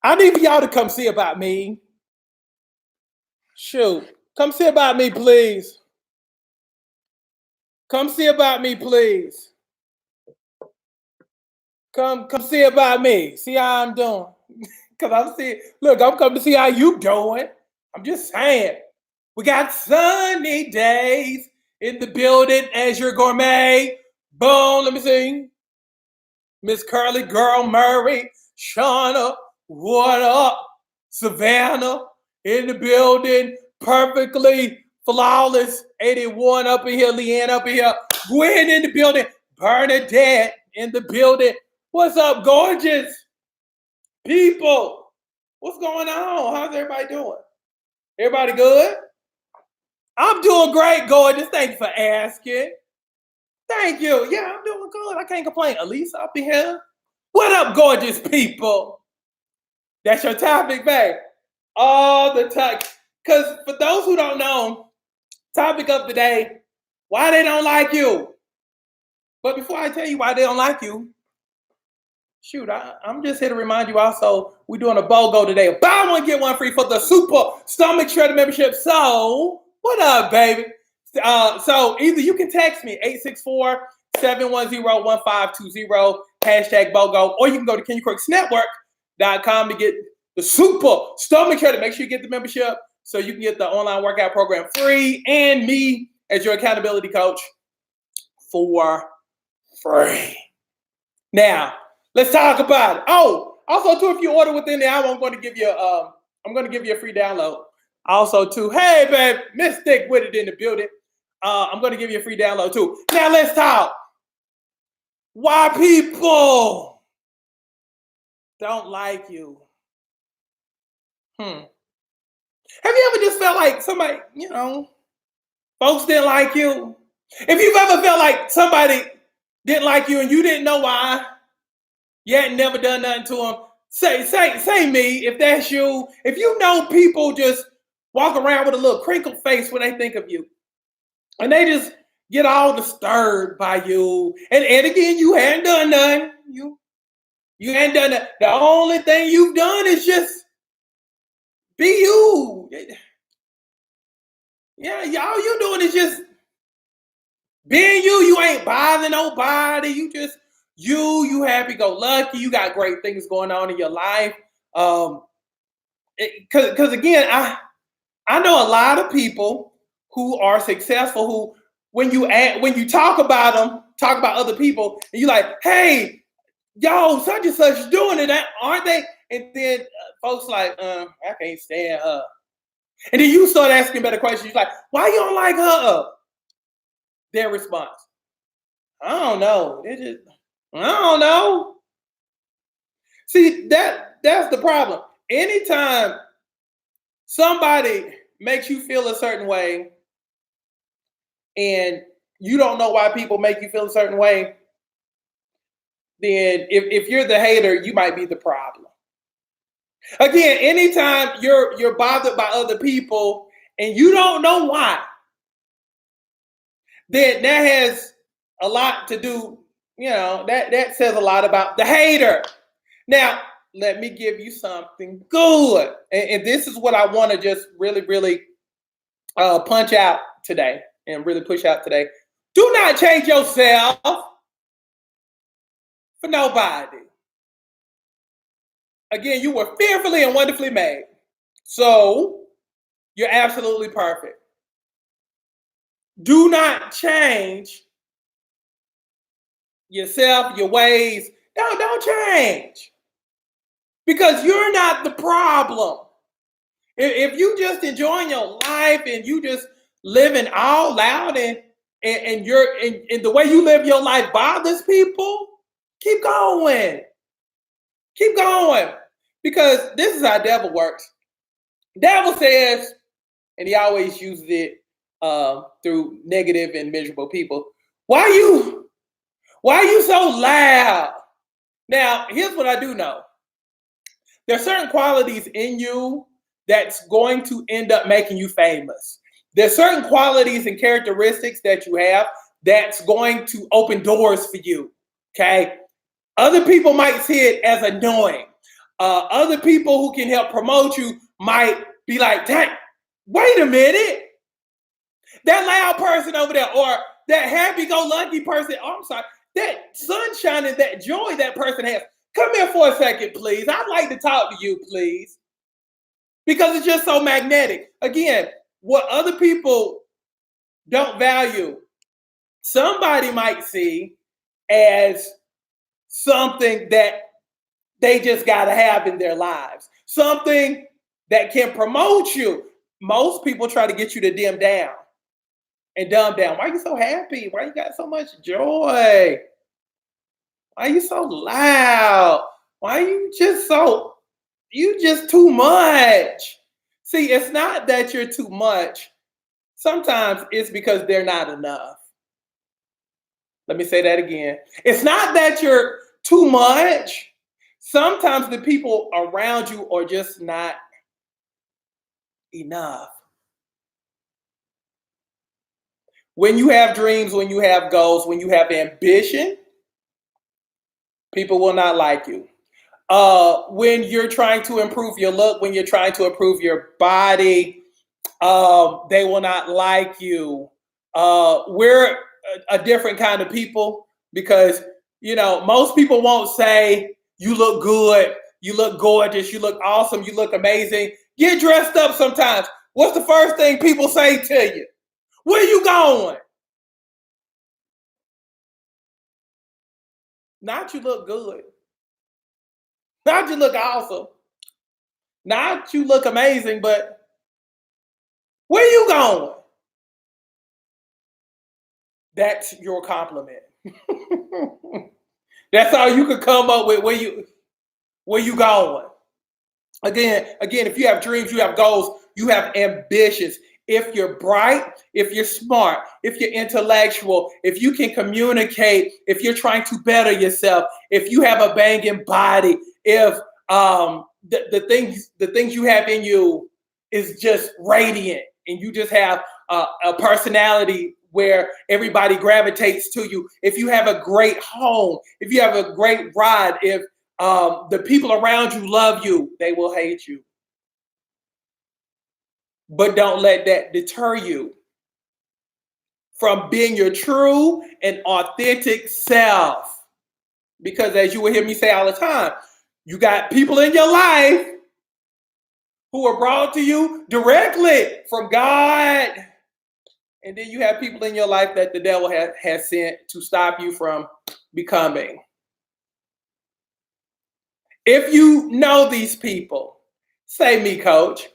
I need for y'all to come see about me. Shoot. Come see about me, please. Come see about me, please. Come see about me. See how I'm doing. Cause I'm coming to see how you doing. I'm just saying. We got sunny days in the building as your gourmet. Boom, let me see. Miss Curly Girl Murray, Shauna, what up? Savannah in the building, perfectly flawless. 81 up in here, Leanne up in here, Gwen in the building, Bernadette in the building. What's up, gorgeous people? What's going on? How's everybody doing? Everybody good? I'm doing great, gorgeous. Thank you for asking. Thank you. Yeah, I'm doing good. I can't complain. Elisa up in here. What up, gorgeous people? That's your topic, babe. All the time. Because for those who don't know, topic of the day, why they don't like you. But before I tell you why they don't like you, shoot, I'm just here to remind you also, we're doing a BOGO today. Buy one, get one free for the Super Stomach Shredder membership. So, what up, baby? So either you can text me 864-710-1520 hashtag BOGO, or you can go to KenyaCrooksNetwork.com to get the Super Stomach Shredder. Make sure you get the membership so you can get the online workout program free and me as your accountability coach for free. Now, let's talk about it. Oh, also too, if you order within the hour, I'm going to give you a free download. Also too, hey babe, Mystic with it in the building. I'm going to give you a free download too. Now let's talk. Why people don't like you? Have you ever just felt like somebody, folks didn't like you? If you've ever felt like somebody didn't like you and you didn't know why, you hadn't never done nothing to them, say me, if that's you. If you know people just walk around with a little crinkled face when they think of you, and they just get all disturbed by you. And again, you hadn't done nothing. You hadn't done that. The only thing you've done is just be you. Yeah, all you doing is just being you. You ain't bothering nobody. You just you happy-go-lucky. You got great things going on in your life. Because again, I know a lot of people who are successful, who when you talk about them, talk about other people, and you're like, hey, yo, such and such doing it, aren't they? And then folks like, I can't stand her. And then you start asking better questions. You're like, why you don't like her? Their response, I don't know. I don't know. See, that's the problem. Anytime somebody makes you feel a certain way, and you don't know why people make you feel a certain way, then if you're the hater, you might be the problem. Again, anytime you're bothered by other people and you don't know why, then that has a lot to do, that says a lot about the hater. Now, let me give you something good. And this is what I want to just really, really punch out today and really push out today. Do not change yourself for nobody. Again, you were fearfully and wonderfully made. So you're absolutely perfect. Do not change yourself, your ways. Don't change. Because you're not the problem. If you just enjoying your life and you just living all out and the way you live your life bothers people, keep going. Keep going. Because this is how devil works. Devil says, and he always uses it through negative and miserable people, why are you so loud? Now, here's what I do know. There are certain qualities in you that's going to end up making you famous. There's certain qualities and characteristics that you have that's going to open doors for you, okay? Other people might see it as annoying. Other people who can help promote you might be like, dang, wait a minute. That loud person over there, or that happy-go-lucky person, oh, I'm sorry, that sunshine and that joy that person has. Come here for a second, please. I'd like to talk to you, please. Because it's just so magnetic. Again, what other people don't value, somebody might see as something that they just got to have in their lives, something that can promote you. Most people try to get you to dim down and dumb down. Why are you so happy? Why you got so much joy? Why are you so loud? Why are you just too much? See, it's not that you're too much. Sometimes it's because they're not enough. Let me say that again. It's not that you're too much. Sometimes the people around you are just not enough. When you have dreams, when you have goals, when you have ambition, people will not like you. When you're trying to improve your look, when you're trying to improve your body, they will not like you. We're a different kind of people because, most people won't say, you look good, you look gorgeous, you look awesome, you look amazing. Get dressed up sometimes. What's the first thing people say to you? Where you going? Not you look good. Not you look awesome. Not you look amazing, but where you going? That's your compliment. That's all you could come up with. Where you going? Again, if you have dreams, you have goals, you have ambitions. If you're bright, if you're smart, if you're intellectual, if you can communicate, if you're trying to better yourself, if you have a banging body, if the things you have in you is just radiant, and you just have a personality where everybody gravitates to you. If you have a great home, if you have a great ride, if the people around you love you, they will hate you. But don't let that deter you from being your true and authentic self. Because as you will hear me say all the time, you got people in your life who are brought to you directly from God. And then you have people in your life that the devil has sent to stop you from becoming. If you know these people, say me, coach.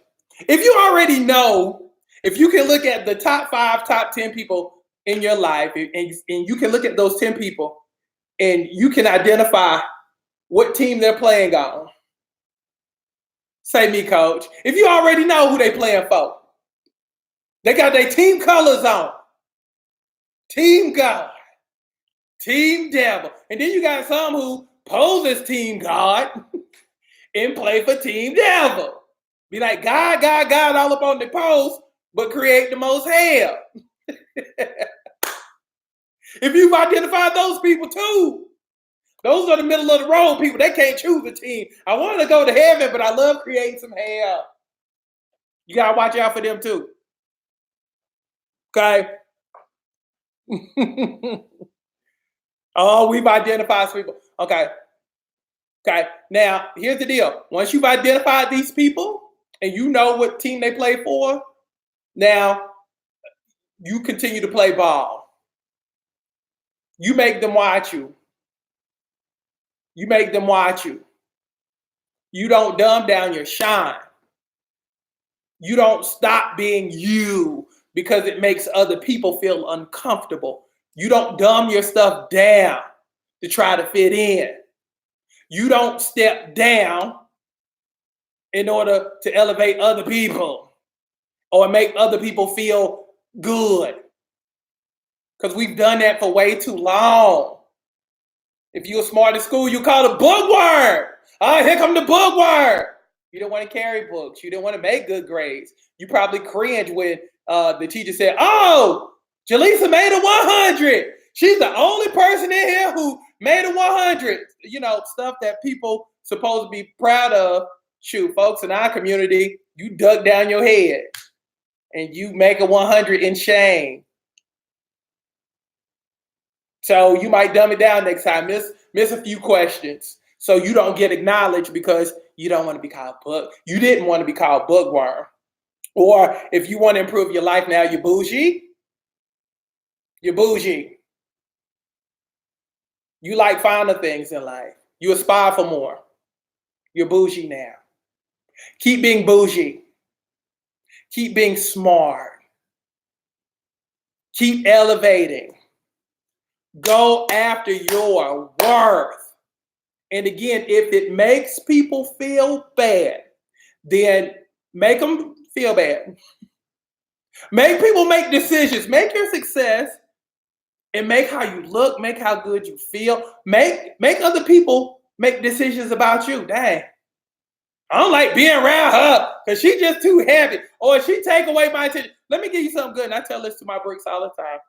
If you already know, if you can look at the top 5, top 10 people in your life, and you can look at those 10 people, and you can identify what team they're playing on, say me, coach. If you already know who they playing for, they got their team colors on. Team God, Team Devil. And then you got some who pose as Team God and play for Team Devil. Be like, God, all up on the post, but create the most hell. If you've identified those people too, those are the middle of the road people. They can't choose a team. I want to go to heaven, but I love creating some hell. You got to watch out for them too. Okay? Oh, we've identified some people. Okay. Now, here's the deal. Once you've identified these people and you know what team they play for, now you continue to play ball. You make them watch you. You make them watch you. You don't dumb down your shine. You don't stop being you because it makes other people feel uncomfortable. You don't dumb your stuff down to try to fit in. You don't step down in order to elevate other people or make other people feel good. Because we've done that for way too long. If you were smart in school, you call it bookworm. Oh, here come the bookworm. You don't want to carry books. You don't want to make good grades. You probably cringe when the teacher said, oh, Jaleesa made a 100. She's the only person in here who made a 100. Stuff that people supposed to be proud of. Shoot, folks in our community, you duck down your head and you make a 100 in shame. So you might dumb it down next time. Miss a few questions so you don't get acknowledged because you don't want to be called book. You didn't want to be called bookworm. Or if you want to improve your life now, you're bougie. You're bougie. You like finer things in life. You aspire for more. You're bougie now. Keep being bougie. Keep being smart. Keep elevating. Go after your worth. And again, if it makes people feel bad, then make them feel bad. Make people make decisions. Make your success and make how you look, make how good you feel. Make other people make decisions about you. Dang. I don't like being around her because she's just too heavy. Or she take away my attention. Let me give you something good. And I tell this to my bricks all the time.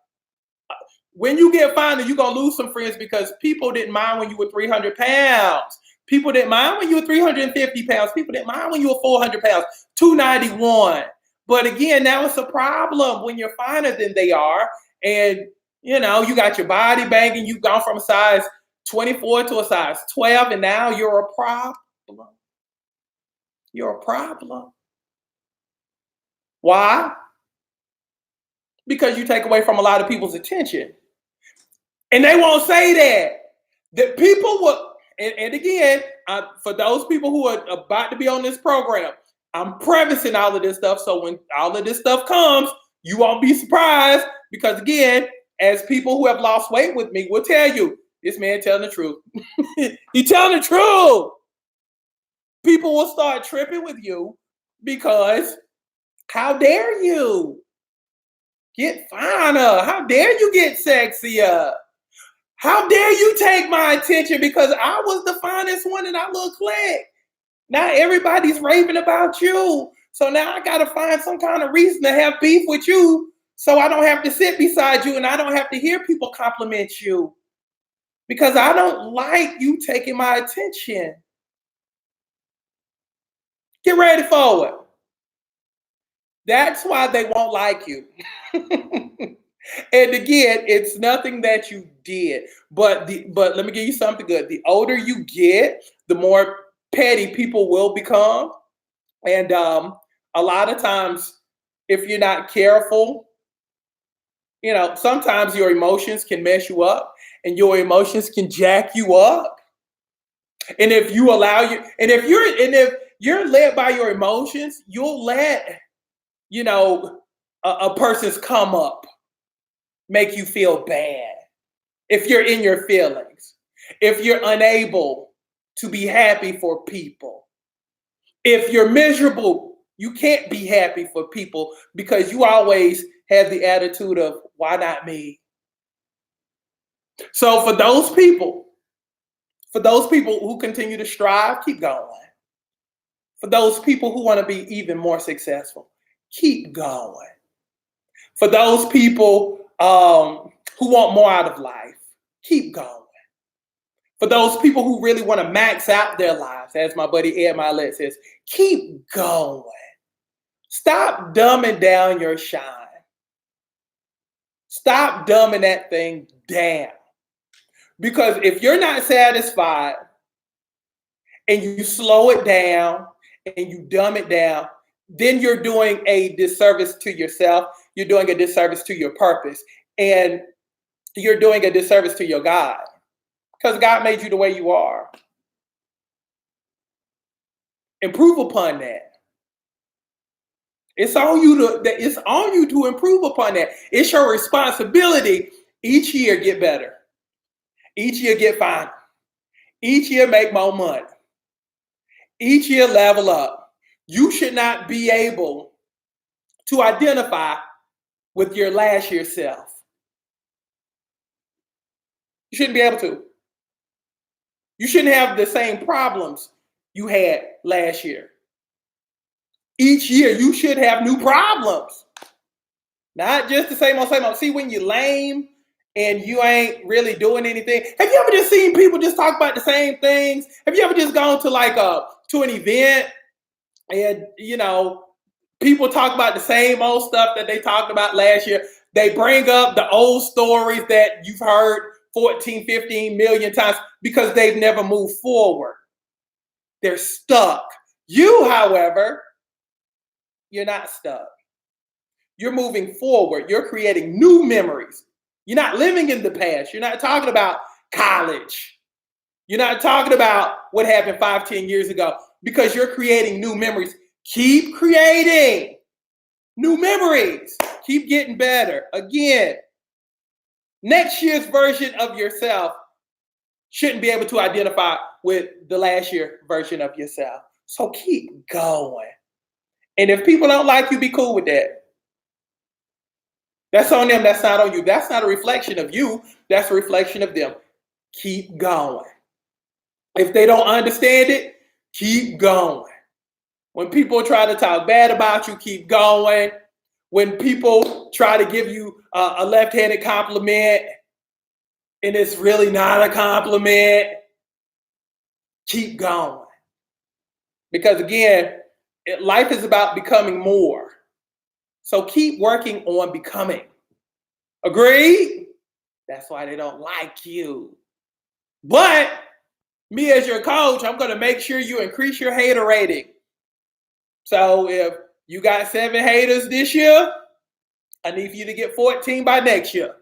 When you get finer, you're going to lose some friends because people didn't mind when you were 300 pounds. People didn't mind when you were 350 pounds. People didn't mind when you were 400 pounds, 291. But again, now it's a problem when you're finer than they are. And, you know, you got your body banging. You've gone from a size 24 to a size 12, and now you're a problem. You're a problem. Why? Because you take away from a lot of people's attention. And they won't say that. The people will, and again, for those people who are about to be on this program, I'm prefacing all of this stuff. So when all of this stuff comes, you won't be surprised. Because again, as people who have lost weight with me will tell you, this man telling the truth. He's telling the truth. People will start tripping with you because how dare you get finer? How dare you get sexier? How dare you take my attention because I was the finest one in our little clique? Now everybody's raving about you. So now I got to find some kind of reason to have beef with you so I don't have to sit beside you and I don't have to hear people compliment you because I don't like you taking my attention. Get ready for it. That's why they won't like you. And again, it's nothing that you did. But let me give you something good. The older you get, the more petty people will become. And a lot of times, if you're not careful, you know, sometimes your emotions can mess you up and your emotions can jack you up. And if you allow if you're led by your emotions, you'll let, you know, a person's come up make you feel bad. If you're in your feelings, if you're unable to be happy for people, if you're miserable, you can't be happy for people because you always have the attitude of, why not me? So for those people who continue to strive, keep going. For those people who want to be even more successful, keep going. For those people who want more out of life, keep going. For those people who really want to max out their lives, as my buddy Ed Milet says, keep going. Stop dumbing down your shine. Stop dumbing that thing down. Because if you're not satisfied and you slow it down and you dumb it down, then you're doing a disservice to yourself. You're doing a disservice to your purpose. And you're doing a disservice to your God. Because God made you the way you are. Improve upon that. It's on you to improve upon that. It's your responsibility. Each year get better. Each year get finer. Each year make more money. Each year level up. You should not be able to identify with your last year's self. You shouldn't be able to. You shouldn't have the same problems you had last year. Each year you should have new problems. Not just the same old, same old. See, when you're lame and you ain't really doing anything. Have you ever just seen people just talk about the same things? Have you ever just gone to to an event and people talk about the same old stuff that they talked about last year? They bring up the old stories that you've heard 14, 15 million times because they've never moved forward. They're stuck. You, however, you're not stuck. You're moving forward. You're creating new memories. You're not living in the past. You're not talking about college. You're not talking about what happened 5, 10 years ago because you're creating new memories. Keep creating new memories. Keep getting better. Again, next year's version of yourself shouldn't be able to identify with the last year version of yourself. So keep going. And if people don't like you, be cool with that. That's on them. That's not on you. That's not a reflection of you. That's a reflection of them. Keep going. If they don't understand it, keep going. When people try to talk bad about you, keep going. When people try to give you a left-handed compliment and it's really not a compliment, keep going. Because again, life is about becoming more. So keep working on becoming. Agreed? That's why they don't like you. But me as your coach, I'm going to make sure you increase your hater rating. So if you got 7 haters this year, I need for you to get 14 by next year.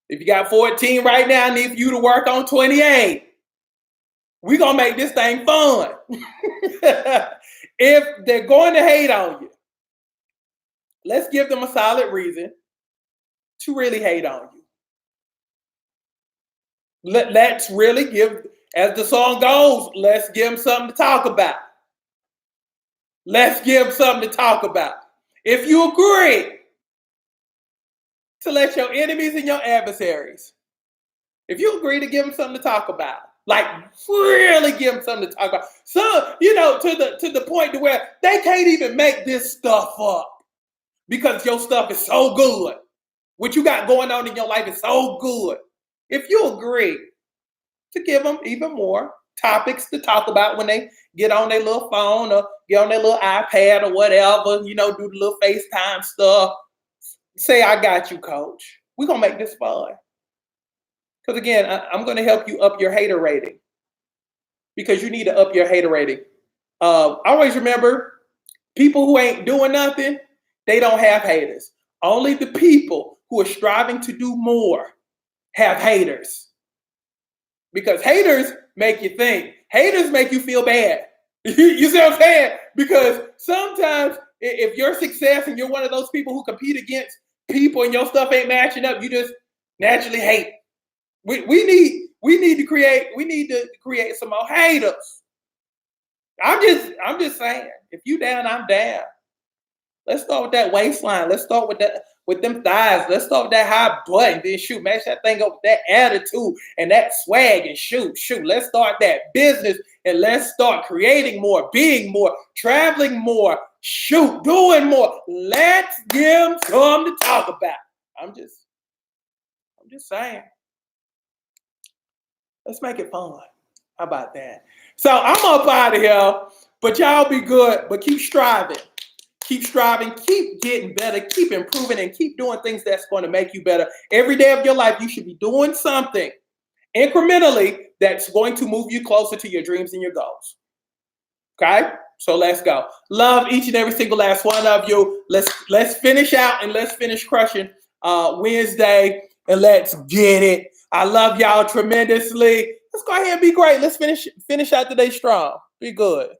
If you got 14 right now, I need for you to work on 28. We're going to make this thing fun. If they're going to hate on you, let's give them a solid reason to really hate on you. Let's really give, as the song goes, let's give them something to talk about. Let's give them something to talk about. If you agree to let your enemies and your adversaries, if you agree to give them something to talk about, like really give them something to talk about, so to the point to where they can't even make this stuff up because your stuff is so good. What you got going on in your life is so good. If you agree to give them even more topics to talk about when they get on their little phone or get on their little iPad or whatever, do the little FaceTime stuff, say, I got you, coach. We're going to make this fun. Because again, I'm going to help you up your hater rating because you need to up your hater rating. Always remember, people who ain't doing nothing, they don't have haters. Only the people who are striving to do more have haters. Because haters make you think. Haters make you feel bad. You see what I'm saying? Because sometimes if your success and you're one of those people who compete against people and your stuff ain't matching up, you just naturally hate. We need to create some more haters. I'm just saying, if you down, I'm down. Let's start with that waistline. Let's start with them thighs. Let's start with that high butt and then shoot. Match that thing up with that attitude and that swag and shoot. Let's start that business and let's start creating more, being more, traveling more, doing more. Let's give them something to talk about. I'm just saying. Let's make it fun. How about that? So I'm up out of here, but y'all be good, but keep striving. Keep striving, keep getting better, keep improving, and keep doing things that's going to make you better. Every day of your life, you should be doing something incrementally that's going to move you closer to your dreams and your goals. Okay? So let's go. Love each and every single last one of you. Let's finish out and let's finish crushing Wednesday and let's get it. I love y'all tremendously. Let's go ahead and be great. Let's finish out today strong. Be good.